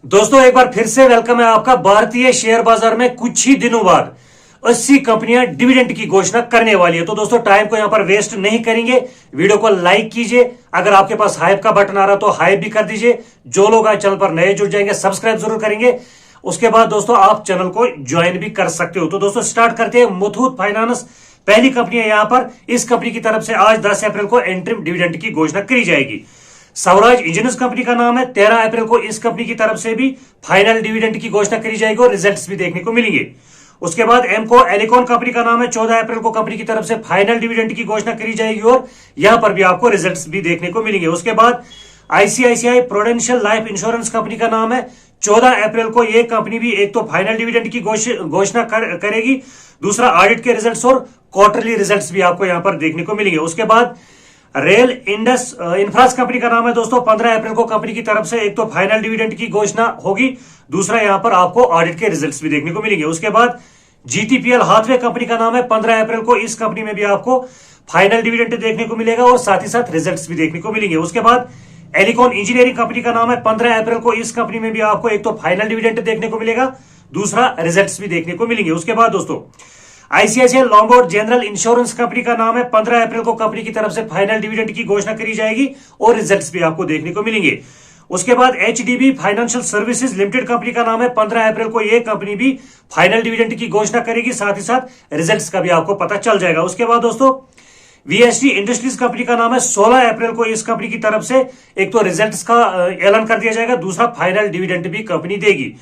दोस्तों एक बार फिर से वेलकम है आपका। भारतीय शेयर बाजार में कुछ ही दिनों बाद 80 कंपनियां डिविडेंड की घोषणा करने वाली है। तो दोस्तों टाइम को यहां पर वेस्ट नहीं करेंगे, वीडियो को लाइक कीजिए। अगर आपके पास हाइप का बटन आ रहा तो हाइप भी कर दीजिए। जो लोग आज चैनल पर नए जुड़ जाएंगे सब्सक्राइब जरूर करेंगे। उसके बाद दोस्तों आप चैनल को ज्वाइन भी कर सकते हो। तो दोस्तों स्टार्ट करते हैं। मुथूट फाइनेंस पहली कंपनी है। यहां पर इस कंपनी की तरफ से आज 10 अप्रैल को एंट्रीम डिविडेंड की घोषणा करी जाएगी। स्वराज इंजीनियर्स कंपनी का नाम है। 13 अप्रैल को इस कंपनी की तरफ से भी फाइनल डिविडेंड की घोषणा करी जाएगी और रिजल्ट्स भी देखने को मिलेंगे। उसके बाद एमको एलिकॉन कंपनी का नाम है। 14 अप्रैल को कंपनी की तरफ से फाइनल डिविडेंड की घोषणा करी जाएगी और यहां पर भी आपको रिजल्ट्स भी देखने को मिलेंगे। उसके बाद ICICI prudential life insurance company का नाम है। 14 अप्रैल को यह कंपनी भी एक तो फाइनल डिविडेंड की घोषणा करेगी, दूसरा ऑडिट के रिजल्ट्स और क्वार्टरली रिजल्ट्स भी आपको यहां पर देखने को मिलेंगे। उसके बाद रेल इंडस इंफ्रास कंपनी का नाम है। दोस्तों 15 अप्रैल को कंपनी की तरफ से एक तो फाइनल डिविडेंड की घोषणा होगी, दूसरा यहां पर आपको ऑडिट के रिजल्ट्स भी देखने को मिलेंगे। उसके बाद जीटीपीएल हाथवे कंपनी का नाम है। 15 अप्रैल को इस कंपनी में भी आपको फाइनल डिविडेंड देखने को मिलेगा और साथ ही साथ रिजल्ट्स भी देखने को मिलेंगे। उसके बाद एलिकॉन इंजीनियरिंग कंपनी का नाम है। 15 अप्रैल को इस कंपनी में भी आपको एक तो फाइनल डिविडेंड देखने को मिलेगा, दूसरा रिजल्ट्स भी देखने को मिलेंगे। उसके बाद दोस्तों ICICI Lombard general insurance company का नाम है। 15 अप्रैल को कंपनी की तरफ से फाइनल डिविडेंड की घोषणा करी जाएगी और रिजल्ट्स भी आपको देखने को मिलेंगे। उसके बाद HDB financial services limited company का नाम है। 15 अप्रैल को यह कंपनी भी फाइनल डिविडेंड की घोषणा करेगी, साथ ही साथ रिजल्ट्स का भी आपको पता चल जाएगा। उसके बाद दोस्तों वीएसटी इंडस्ट्रीज कंपनी का नाम है। 16 अप्रैल को इस कंपनी की तरफ से एक तो रिजल्ट्स का ऐलान कर दिया जाएगा, दूसरा फाइनल डिविडेंड भी कंपनी देगी।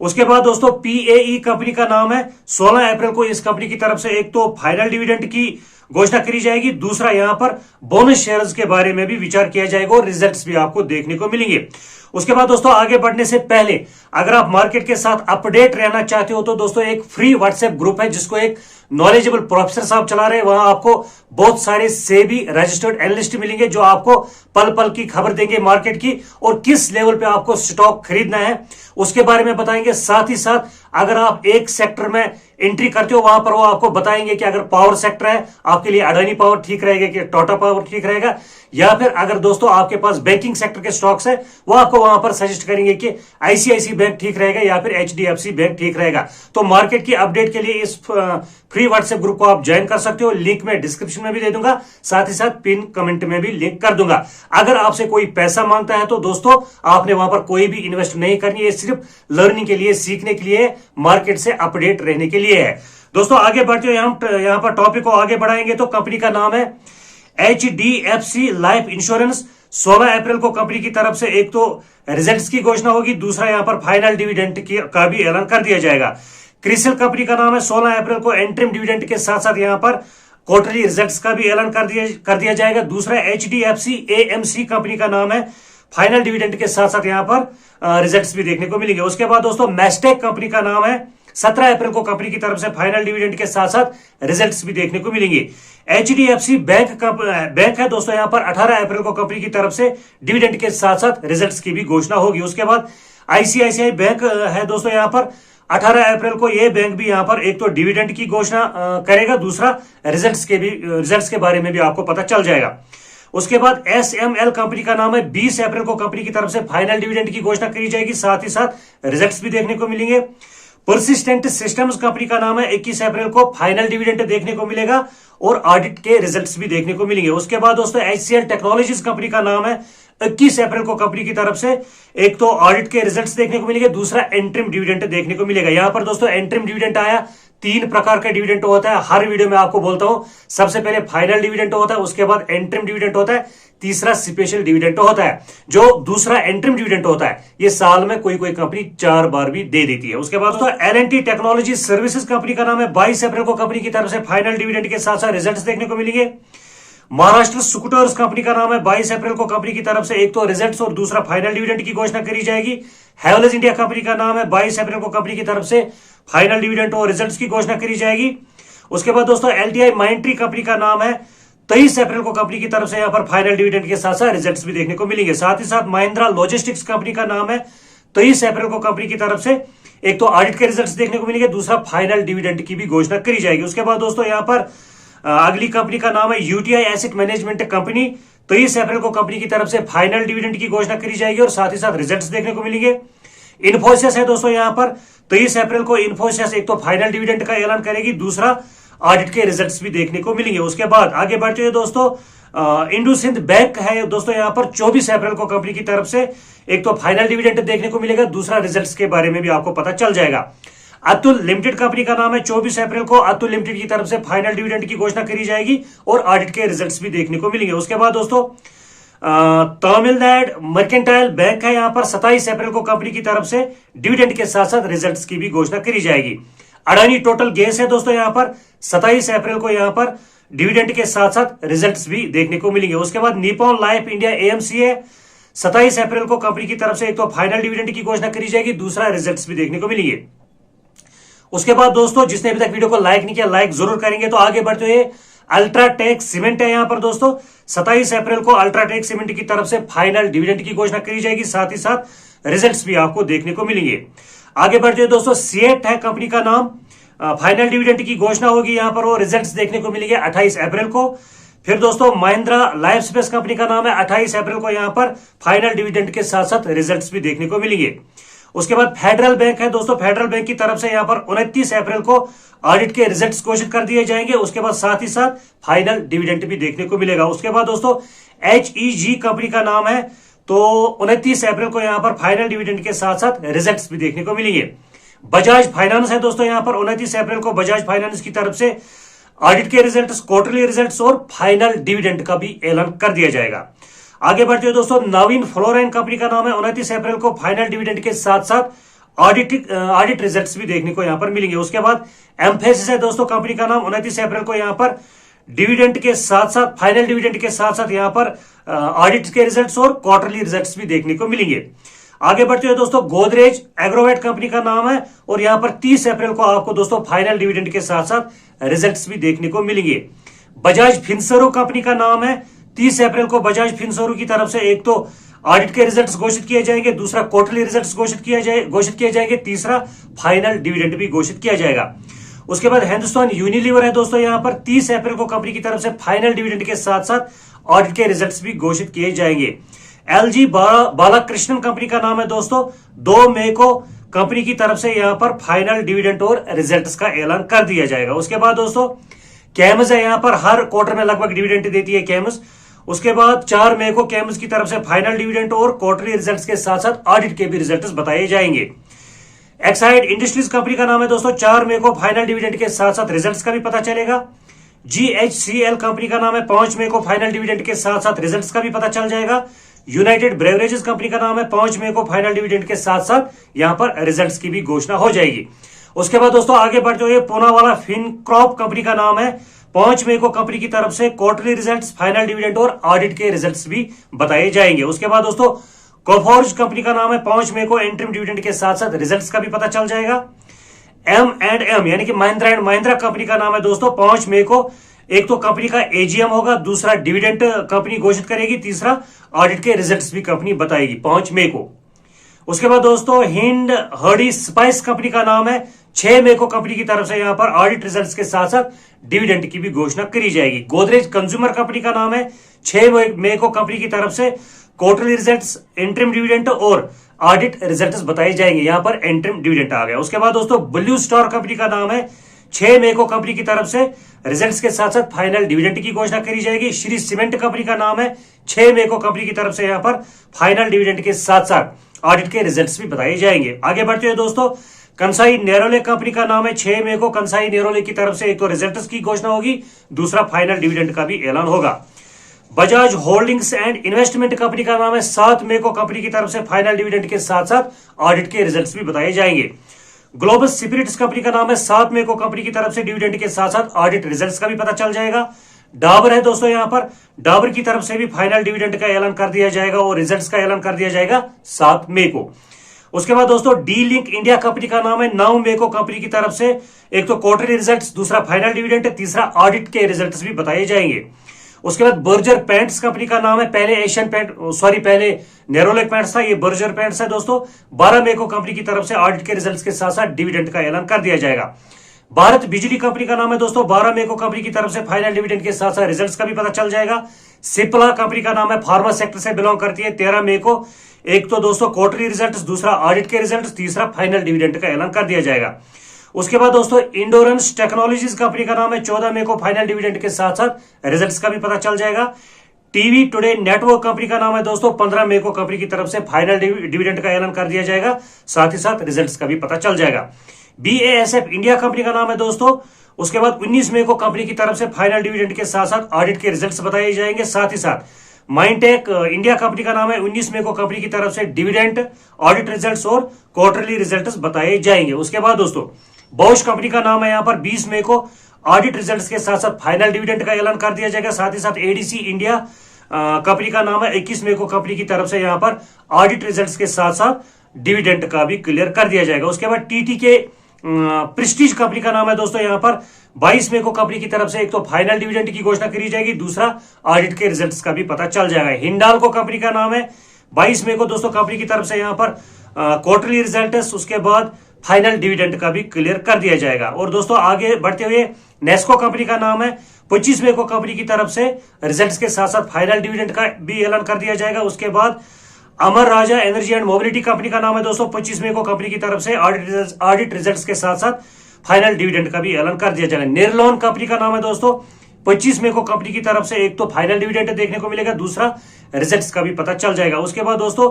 उसके बाद दोस्तों पीएई कंपनी का नाम है। 16 अप्रैल को इस कंपनी की तरफ से एक तो फाइनल डिविडेंड की घोषणा करी जाएगी, दूसरा यहां पर बोनस शेयर्स के बारे में भी विचार किया जाएगा और रिजल्ट्स भी आपको देखने को मिलेंगे। उसके बाद दोस्तों आगे बढ़ने से पहले अगर आप मार्केट के साथ अपडेट रहना चाहते हो तो दोस्तों एक फ्री व्हाट्सएप ग्रुप है जिसको एक नॉलेजेबल प्रोफेसर साहब चला रहे हैं। वहां आपको बहुत सारे सेबी रजिस्टर्ड एनालिस्ट मिलेंगे जो आपको पल पल की खबर देंगे मार्केट की और किस लेवल पे आपको स्टॉक खरीदना है उसके बारे में बताएंगे। साथ ही साथ अगर आप एक सेक्टर में एंट्री करते हो वहां पर वो आपको बताएंगे कि अगर पावर सेक्टर है आपके लिए अडानी पावर ठीक रहेगा कि टाटा पावर ठीक रहेगा, या फिर अगर दोस्तों आपके पास बैंकिंग सेक्टर के स्टॉक्स है वो आपको वहां पर सजेस्ट करेंगे कि आईसीआईसी बैंक ठीक रहेगा या फिर एचडीएफसी बैंक ठीक रहेगा। तो मार्केट की अपडेट के लिए इस फ्री व्हाट्सएप ग्रुप को आप ज्वाइन कर सकते हो। लिंक मैं डिस्क्रिप्शन में भी दे दूंगा, साथ ही साथ पिन कमेंट में भी लिंक कर दूंगा। अगर आपसे कोई पैसा मांगता है तो दोस्तों आपने वहां पर कोई भी इन्वेस्ट नहीं करनी है, सिर्फ लर्निंग के लिए, सीखने के लिए, मार्केट से अपडेट रहने के लिए है। दोस्तों आगे बढ़ते हुए हम यहां पर टॉपिक को आगे बढ़ाएंगे। तो कंपनी का नाम है एचडीएफसी लाइफ इंश्योरेंस। 16 अप्रैल को कंपनी की तरफ से एक तो रिजल्ट्स की घोषणा होगी, दूसरा यहां पर फाइनल डिविडेंड का भी ऐलान कर दिया जाएगा। क्रिसिल कंपनी का नाम है। 16 अप्रैल को एंट्रीम डिविडेंड के साथ साथ यहां पर क्वार्टरली रिजल्ट्स का भी ऐलान कर दिया जाएगा। दूसरा एचडीएफसी एएमसी कंपनी का नाम है। फाइनल डिविडेंड के साथ साथ यहां पर रिजल्ट्स भी देखने को मिलेंगे। उसके बाद दोस्तों मैस्टेक कंपनी का नाम है। 17 अप्रैल को कंपनी की तरफ से फाइनल डिविडेंड के साथ साथ रिजल्ट्स भी देखने को मिलेंगे। एचडीएफसी बैंक है दोस्तों, यहां पर 18 अप्रैल को कंपनी की तरफ से डिविडेंड के साथ साथ रिजल्ट्स की भी घोषणा होगी। उसके बाद आईसीआईसीआई बैंक है दोस्तों, यहां पर 18 अप्रैल को यह बैंक भी यहां पर एक तो डिविडेंड की घोषणा करेगा, दूसरा रिजल्ट्स के बारे में भी आपको पता चल जाएगा। उसके बाद एसएमएल कंपनी का नाम है। 20 अप्रैल को कंपनी की तरफ से फाइनल डिविडेंड की घोषणा करी जाएगी, साथ ही साथ रिजल्ट्स भी देखने को मिलेंगे। परसिस्टेंट सिस्टम्स कंपनी का नाम है। 21 अप्रैल को फाइनल डिविडेंड देखने को मिलेगा और ऑडिट के रिजल्ट्स भी देखने को मिलेंगे। उसके बाद दोस्तों एचसीएल टेक्नोलॉजीज कंपनी का नाम है। 21 अप्रैल को कंपनी की तरफ से एक तो ऑडिट के रिजल्ट्स देखने को मिलेंगे, दूसरा एंट्रीम डिविडेंड देखने को मिलेगा। यहां पर दोस्तों एंट्रीम डिविडेंड आया, 3 प्रकार का डिविडेंड होता है। हर वीडियो में आपको बोलता हूं, सबसे पहले फाइनल डिविडेंड होता है, उसके बाद एंट्रीम डिविडेंड होता है, तीसरा स्पेशल डिविडेंड होता है। जो दूसरा एंट्रीम डिविडेंड होता है ये साल में कोई कोई कंपनी 4 बार भी दे देती है। उसके बाद दोस्तों एलएनटी टेक्नोलॉजी सर्विसेज कंपनी का नाम है। 22 अप्रैल को कंपनी की तरफ से फाइनल डिविडेंड के साथ साथ रिजल्ट्स देखने को मिलेंगे। महाराष्ट्र स्कूटर्स कंपनी का नाम है। 22 अप्रैल को कंपनी की तरफ से एक तो रिजल्ट्स और दूसरा फाइनल डिविडेंड की घोषणा करी जाएगी। हैवलेज इंडिया कंपनी का नाम है। 22 अप्रैल को कंपनी की तरफ से फाइनल डिविडेंड और रिजल्ट्स की घोषणा करी जाएगी। उसके बाद दोस्तों एलटीआई माइंट्री कंपनी का नाम है। 23 अप्रैल को कंपनी की तरफ से यहां पर फाइनल डिविडेंड के साथ साथ रिजल्ट्स भी देखने को मिलेंगे। साथ ही साथ महिंद्रा लॉजिस्टिक्स कंपनी का नाम है। 23 अप्रैल को कंपनी की तरफ से एक तो ऑडिट के रिजल्ट्स देखने को मिलेंगे, दूसरा फाइनल डिविडेंड की भी घोषणा करी जाएगी। उसके बाद दोस्तों यहां पर अगली कंपनी का नाम है यूटीआई एसेट मैनेजमेंट कंपनी। 23 अप्रैल को कंपनी की तरफ से फाइनल डिविडेंड की घोषणा करी जाएगी और साथ ही साथ रिजल्ट्स देखने को मिलेंगे। इन्फोसिस है दोस्तों यहाँ पर 23 अप्रैल को इन्फोसिस एक तो फाइनल डिविडेंड का ऐलान करेगी, दूसरा ऑडिट के रिजल्ट्स भी देखने को मिलेंगे। उसके बाद आगे बढ़ते हुए दोस्तों इंडसइंड बैंक है दोस्तों यहाँ पर 24 अप्रैल को कंपनी की तरफ से एक तो फाइनल डिविडेंड देखने को मिलेगा, दूसरा रिजल्ट्स के बारे में भी आपको पता चल जाएगा। अतुल लिमिटेड कंपनी का नाम है, 24 अप्रैल को अतुल लिमिटेड की तरफ से फाइनल डिविडेंड की घोषणा करी जाएगी और ऑडिट के रिजल्ट्स भी देखने को मिलेंगे। उसके बाद दोस्तों तमिलनाडु मर्केंटाइल बैंक है यहाँ पर 27 अप्रैल को कंपनी की तरफ से डिविडेंड के साथ साथ रिजल्ट्स की भी घोषणा करी जाएगी। अडानी टोटल गैस है दोस्तों यहाँ पर 27 अप्रैल को यहाँ पर डिविडेंड के साथ साथ रिजल्ट्स भी देखने को मिलेंगे। उसके बाद निप्पॉन लाइफ इंडिया एएमसी है 27 अप्रैल को कंपनी की तरफ से एक तो फाइनल डिविडेंड की घोषणा करी जाएगी, दूसरा रिजल्ट्स भी देखने को मिलेंगे। उसके बाद दोस्तों जिसने अभी तक वीडियो को लाइक नहीं किया लाइक जरूर करेंगे। तो आगे बढ़ते हुए अल्ट्राटेक सीमेंट है यहाँ पर दोस्तों 27 अप्रैल को अल्ट्राटेक सीमेंट की तरफ से फाइनल डिविडेंड की घोषणा करी जाएगी, साथ ही साथ रिजल्ट्स भी आपको देखने को मिलेंगे। आगे बढ़ते हुए दोस्तों सीएट है कंपनी का नाम, फाइनल डिविडेंड की घोषणा होगी यहाँ पर, वो रिजल्ट्स देखने को मिलेंगे 28 अप्रैल को। फिर दोस्तों महिंद्रा लाइफ स्पेस कंपनी का नाम है, 28 अप्रैल को यहाँ पर फाइनल डिविडेंड के साथ साथ रिजल्ट्स भी देखने को मिलेंगे। उसके बाद फेडरल बैंक है दोस्तों, फेडरल बैंक की तरफ से यहाँ पर 29 अप्रैल को ऑडिट के रिजल्ट्स घोषित कर दिए जाएंगे। उसके बाद साथ ही साथ फाइनल डिविडेंड भी देखने को मिलेगा। उसके बाद दोस्तों HEG कंपनी का नाम है, तो 29 अप्रैल को यहाँ पर फाइनल डिविडेंड के साथ साथ रिजल्ट्स भी देखने को मिलेंगे। बजाज फाइनेंस है दोस्तों यहाँ पर 29 अप्रैल को बजाज फाइनेंस की तरफ से ऑडिट के रिजल्ट्स, क्वार्टरली रिजल्ट्स और फाइनल डिविडेंड का भी ऐलान कर दिया जाएगा। आगे बढ़ते हुए दोस्तों नवीन फ्लोराइन कंपनी का नाम है, 29 अप्रैल को फाइनल डिविडेंड के साथ साथ ऑडिट रिजल्ट्स भी देखने को यहाँ पर मिलेंगे। उसके बाद एम्फेसिस है दोस्तों कंपनी का नाम, 29 अप्रैल को यहाँ पर डिविडेंड के साथ साथ फाइनल डिविडेंड के साथ साथ यहाँ पर ऑडिट के रिजल्ट्स और क्वार्टरली रिजल्ट्स भी देखने को मिलेंगे। आगे बढ़ते हुए दोस्तों गोदरेज एग्रोवेट कंपनी का नाम है और यहाँ पर 30 अप्रैल को आपको दोस्तों फाइनल डिविडेंड के साथ साथ रिजल्ट्स भी देखने को मिलेंगे। बजाज फिनसर्व कंपनी का नाम है, 30 अप्रैल को बजाज फिनसर्व की तरफ से एक तो ऑडिट के रिजल्ट्स घोषित किए जाएंगे, दूसरा क्वार्टरली रिजल्ट्स घोषित किए जाएंगे, तीसरा फाइनल डिविडेंड भी घोषित किया जाएगा। उसके बाद हिंदुस्तान यूनिलीवर है दोस्तों यहाँ पर 30 अप्रैल को कंपनी की तरफ से फाइनल डिविडेंड के साथ साथ ऑडिट के रिजल्ट्स भी घोषित किए जाएंगे। एलजी बालाकृष्णन कंपनी का नाम है दोस्तों, 2 मई को कंपनी की तरफ से यहाँ पर फाइनल डिविडेंड और रिजल्ट्स का ऐलान कर दिया जाएगा। उसके बाद दोस्तों कैम्स है यहाँ पर, हर क्वार्टर में लगभग डिविडेंड देती है कैम्स। उसके बाद 4 मई को कैम्स की तरफ से फाइनल डिविडेंड और क्वार्टरली रिजल्ट्स के साथ साथ ऑडिट के भी रिजल्ट्स बताए जाएंगे। एक्साइड इंडस्ट्रीज कंपनी का नाम है दोस्तों, 4 मई को फाइनल डिविडेंड के साथ साथ रिजल्ट्स का भी पता चलेगा। GHCL कंपनी का नाम है, 5 मई को फाइनल डिविडेंड के साथ साथ रिजल्ट्स का भी पता चल जाएगा। यूनाइटेड ब्रेवरेजेस कंपनी का नाम है, 5 मई को फाइनल डिविडेंड के साथ साथ यहां पर रिजल्ट्स की भी घोषणा हो जाएगी। उसके बाद दोस्तों आगे बढ़ते हुए पूनावाला फिनक्रॉप कंपनी का नाम है, 5 मई को कंपनी की तरफ से क्वार्टरली रिजल्ट्स, फाइनल डिविडेंड और ऑडिट के रिजल्ट्स भी बताए जाएंगे। उसके बाद दोस्तों कोफोर्ज कंपनी का नाम है, 5 मई को इंटरिम डिविडेंड के साथ साथ रिजल्ट्स का भी पता चल जाएगा। M&M यानी कि महिंद्रा एंड महिंद्रा कंपनी का नाम है दोस्तों, 5 मई को एक तो कंपनी का AGM होगा, दूसरा डिविडेंड कंपनी घोषित करेगी, तीसरा ऑडिट के रिजल्ट्स भी कंपनी बताएगी 5 मई को। उसके बाद दोस्तों हिंड हर्डी स्पाइस कंपनी का नाम है, 6 मई को कंपनी की तरफ से यहां पर ऑडिट रिजल्ट्स के साथ साथ डिविडेंड की भी घोषणा करी जाएगी। गोदरेज कंज्यूमर कंपनी का नाम है, 6 मई को कंपनी की तरफ से क्वार्टरली रिजल्ट्स, इंटरिम डिविडेंड और ऑडिट रिजल्ट्स बताए जाएंगे। यहां पर इंटरिम डिविडेंड आ गया। उसके बाद दोस्तों ब्लू स्टार कंपनी का नाम है, 6 मई को कंपनी की तरफ से रिजल्ट्स के साथ साथ फाइनल डिविडेंड की घोषणा करी जाएगी। श्री सीमेंट कंपनी का नाम है, 6 मई को कंपनी की तरफ से यहां पर फाइनल डिविडेंड के साथ साथ ऑडिट के रिजल्ट्स भी बताए जाएंगे। आगे बढ़ते हुए दोस्तों कंसाई नेरोले कंपनी का नाम है, 6 मई को कंसाई नेरोले की तरफ से एक तो रिजल्ट्स की घोषणा होगी, दूसरा फाइनल डिविडेंड का भी ऐलान होगा। Bajaj holdings and investment company का नाम है, 7 मई को कंपनी की तरफ से फाइनल डिविडेंड के साथ साथ ऑडिट के रिजल्ट्स भी बताए जाएंगे। ग्लोबल स्पिरिट्स कंपनी का नाम है, 7 मई को कंपनी की तरफ से डिविडेंड के साथ साथ ऑडिट रिजल्ट्स का भी पता चल जाएगा। डाबर है दोस्तों यहां पर, डाबर की तरफ से भी फाइनल डिविडेंड का ऐलान कर दिया जाएगा और रिजल्ट्स का ऐलान कर दिया जाएगा 7 मई को। उसके बाद दोस्तों डी लिंक इंडिया कंपनी का नाम है, 9 मई को कंपनी की तरफ से एक तो क्वार्टरली रिजल्ट्स, दूसरा फाइनल डिविडेंड, तीसरा ऑडिट के रिजल्ट्स भी बताए जाएंगे। उसके बाद बर्जर पैंट्स कंपनी का नाम है, पहले नेरोलेक पैंट्स था, ये बर्जर पैंट्स है दोस्तों, 12 मई को कंपनी की तरफ से ऑडिट के रिजल्ट्स के साथ साथ डिविडेंड का ऐलान कर दिया जाएगा। भारत बिजली कंपनी का नाम है दोस्तों, 12 मई को कंपनी की तरफ से फाइनल डिविडेंड के साथ साथ रिजल्ट्स का भी पता चल जाएगा। सिप्ला कंपनी का नाम है, फार्मा सेक्टर से बिलोंग करती है, 13 मई को एक तो दोस्तों क्वार्टरली रिजल्ट्स, दूसरा ऑडिट के रिजल्ट्स, तीसरा फाइनल डिविडेंड का ऐलान कर दिया जाएगा। उसके बाद दोस्तों इंडोरेंस टेक्नोलॉजीज कंपनी का नाम है, 14 मई को फाइनल डिविडेंड के साथ साथ रिजल्ट्स का भी पता चल जाएगा। टीवी टुडे नेटवर्क कंपनी का नाम है दोस्तों, 15 मई को कंपनी की तरफ से फाइनल डिविडेंड का ऐलान कर दिया जाएगा, साथ ही साथ रिजल्ट्स का भी पता चल जाएगा। BASF इंडिया कंपनी का नाम है दोस्तों, उसके बाद 19 मई को कंपनी की तरफ से फाइनल डिविडेंड के साथ साथ ऑडिट के रिजल्ट्स बताए जाएंगे। साथ ही साथ माइंटेक इंडिया कंपनी का नाम है, 19 मई को कंपनी की तरफ से डिविडेंड, ऑडिट रिजल्ट्स और क्वार्टरली रिजल्ट्स बताए जाएंगे। उसके बाद दोस्तों बॉश कंपनी का नाम है, यहां पर 20 मई को ऑडिट रिजल्ट्स के साथ साथ फाइनल डिविडेंड का ऐलान कर दिया जाएगा। साथ ही साथ ADC इंडिया कंपनी का नाम है, 21 मई को कंपनी की तरफ से यहां पर ऑडिट रिजल्ट्स के साथ साथ डिविडेंड का भी क्लियर कर दिया जाएगा। उसके बाद TTK प्रेस्टीज कंपनी का नाम है दोस्तों, यहां पर 22 मई को कंपनी की तरफ से एक तो फाइनल डिविडेंड की घोषणा करी जाएगी, दूसरा ऑडिट के रिजल्ट्स का भी पता चल जाएगा। हिंडाल्को कंपनी का नाम है, 22 मई को दोस्तों कंपनी की तरफ से यहां पर क्वार्टरली रिजल्ट्स, उसके बाद फाइनल डिविडेंड का भी क्लियर कर दिया जाएगा। और दोस्तों आगे बढ़ते हुए नेस्को कंपनी का नाम है, 25 मई को कंपनी की तरफ से रिजल्ट्स के साथ साथ फाइनल डिविडेंड का भी ऐलान कर दिया जाएगा। उसके बाद अमर राजा एनर्जी एंड मोबिलिटी कंपनी का नाम है दोस्तों, 25 मई को कंपनी की तरफ से ऑडिट रिजल्ट्स के साथ साथ फाइनल डिविडेंड का भी ऐलान कर दिया जाएगा। निर्लोन कंपनी का नाम है दोस्तों, 25 मई को कंपनी की तरफ से एक तो फाइनल डिविडेंड देखने को मिलेगा, दूसरा रिजल्ट्स का भी पता चल जाएगा। उसके बाद दोस्तों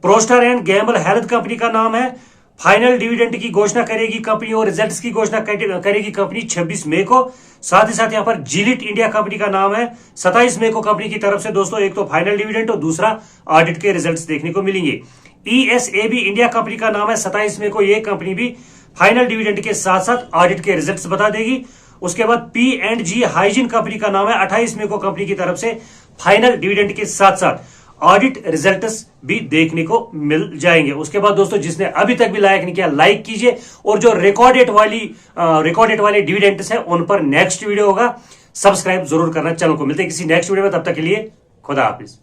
प्रोस्टर एंड गैम्बल हेल्थ कंपनी का नाम है, फाइनल डिविडेंड की घोषणा करेगी कंपनी और रिजल्ट्स की घोषणा करेगी कंपनी 26 मई को। साथ ही साथ यहां पर जिलिट इंडिया कंपनी का नाम है, 27 मई को कंपनी की तरफ से दोस्तों एक तो फाइनल डिविडेंड और दूसरा ऑडिट के रिजल्ट्स देखने को मिलेंगे। ESAB इंडिया कंपनी का नाम है, 27 मई को ये कंपनी भी फाइनल डिविडेंड के साथ साथ ऑडिट के रिजल्ट्स बता देगी। उसके बाद P&G हाइजीन कंपनी का नाम है, 28 मई को कंपनी की तरफ से फाइनल डिविडेंड के साथ साथ ऑडिट रिजल्ट्स भी देखने को मिल जाएंगे। उसके बाद दोस्तों जिसने अभी तक भी लाइक नहीं किया लाइक कीजिए, और जो रिकॉर्डेड वाले डिविडेंड्स है उन पर नेक्स्ट वीडियो होगा, सब्सक्राइब जरूर करना चैनल को। मिलते हैं किसी नेक्स्ट वीडियो में, तब तक के लिए खुदा हाफिज।